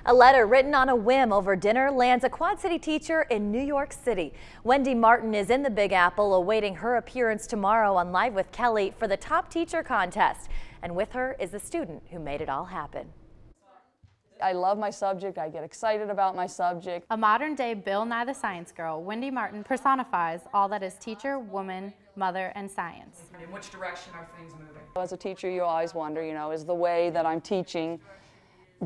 A letter written on a whim over dinner lands a Quad City teacher in New York City. Wendy Martin is in the Big Apple awaiting her appearance tomorrow on Live with Kelly for the Top Teacher contest. And with her is the student who made it all happen. I love my subject. I get excited about my subject. A modern-day Bill Nye the Science Girl, Wendy Martin personifies all that is teacher, woman, mother, and science. In which direction are things moving? As a teacher, you always wonder, is the way that I'm teaching,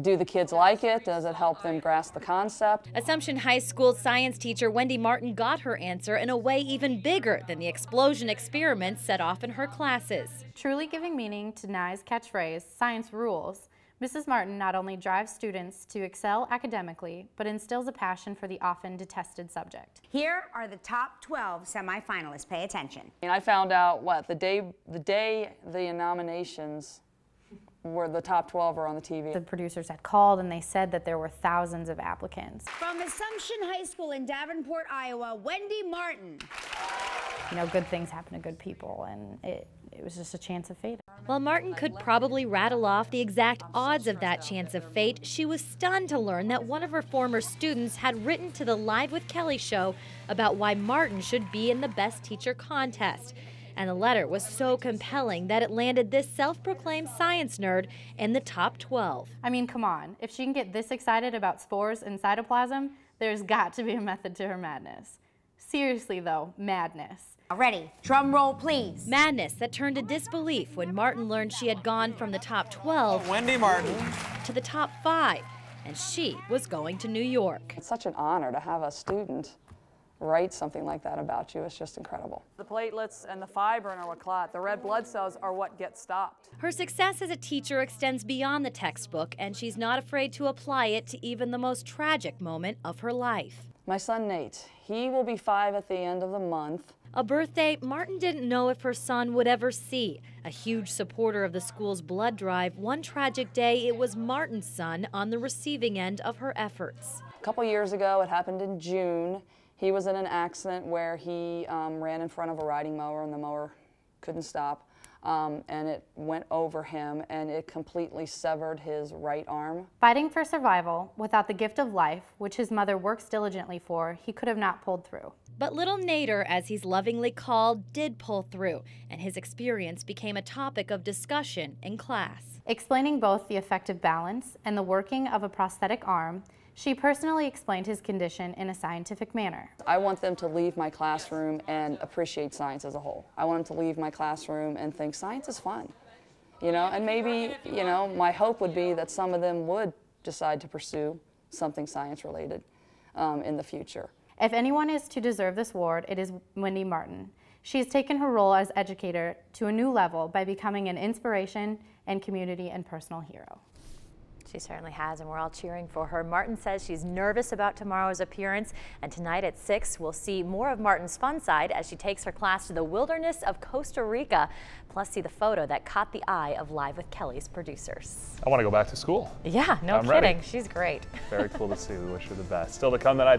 do the kids like it? Does it help them grasp the concept? Assumption High School science teacher Wendy Martin got her answer in a way even bigger than the explosion experiments set off in her classes. Truly giving meaning to Nye's catchphrase, science rules, Mrs. Martin not only drives students to excel academically, but instills a passion for the often detested subject. Here are the top 12 semifinalists. Pay attention. And I found out, the day the nominations were, the top 12 were on the TV. The producers had called and they said that there were thousands of applicants. From Assumption High School in Davenport, Iowa, Wendy Martin. Good things happen to good people, and it was just a chance of fate. While Martin could probably rattle off the exact odds of that chance of fate, she was stunned to learn that one of her former students had written to the Live with Kelly show about why Martin should be in the Best Teacher contest. And the letter was so compelling that it landed this self-proclaimed science nerd in the top 12. I mean, come on. If she can get this excited about spores and cytoplasm, there's got to be a method to her madness. Seriously, though, madness. Ready? Drum roll, please. Madness that turned to disbelief when Martin learned she had gone from the top 12, Wendy Martin, to the top 5, and she was going to New York. It's such an honor to have a student write something like that about you. It's just incredible. The platelets and the fibrin are what clot. The red blood cells are what get stopped. Her success as a teacher extends beyond the textbook, and she's not afraid to apply it to even the most tragic moment of her life. My son Nate, he will be 5 at the end of the month. A birthday Martin didn't know if her son would ever see. A huge supporter of the school's blood drive, one tragic day it was Martin's son on the receiving end of her efforts. A couple years ago, it happened in June. He was in an accident where he ran in front of a riding mower and the mower couldn't stop. And it went over him and it completely severed his right arm. Fighting for survival without the gift of life, which his mother works diligently for, he could have not pulled through. But little Nader, as he's lovingly called, did pull through, and his experience became a topic of discussion in class. Explaining both the effective balance and the working of a prosthetic arm, she personally explained his condition in a scientific manner. I want them to leave my classroom and appreciate science as a whole. I want them to leave my classroom and think science is fun. And maybe, my hope would be that some of them would decide to pursue something science related in the future. If anyone is to deserve this award, it is Wendy Martin. She has taken her role as educator to a new level by becoming an inspiration and community and personal hero. She certainly has, and we're all cheering for her. Martin says she's nervous about tomorrow's appearance, and tonight at 6, we'll see more of Martin's fun side as she takes her class to the wilderness of Costa Rica, plus see the photo that caught the eye of Live with Kelly's producers. I want to go back to school. Yeah, no I'm kidding. ready. She's great. Very cool to see. We wish her the best. Still to come tonight.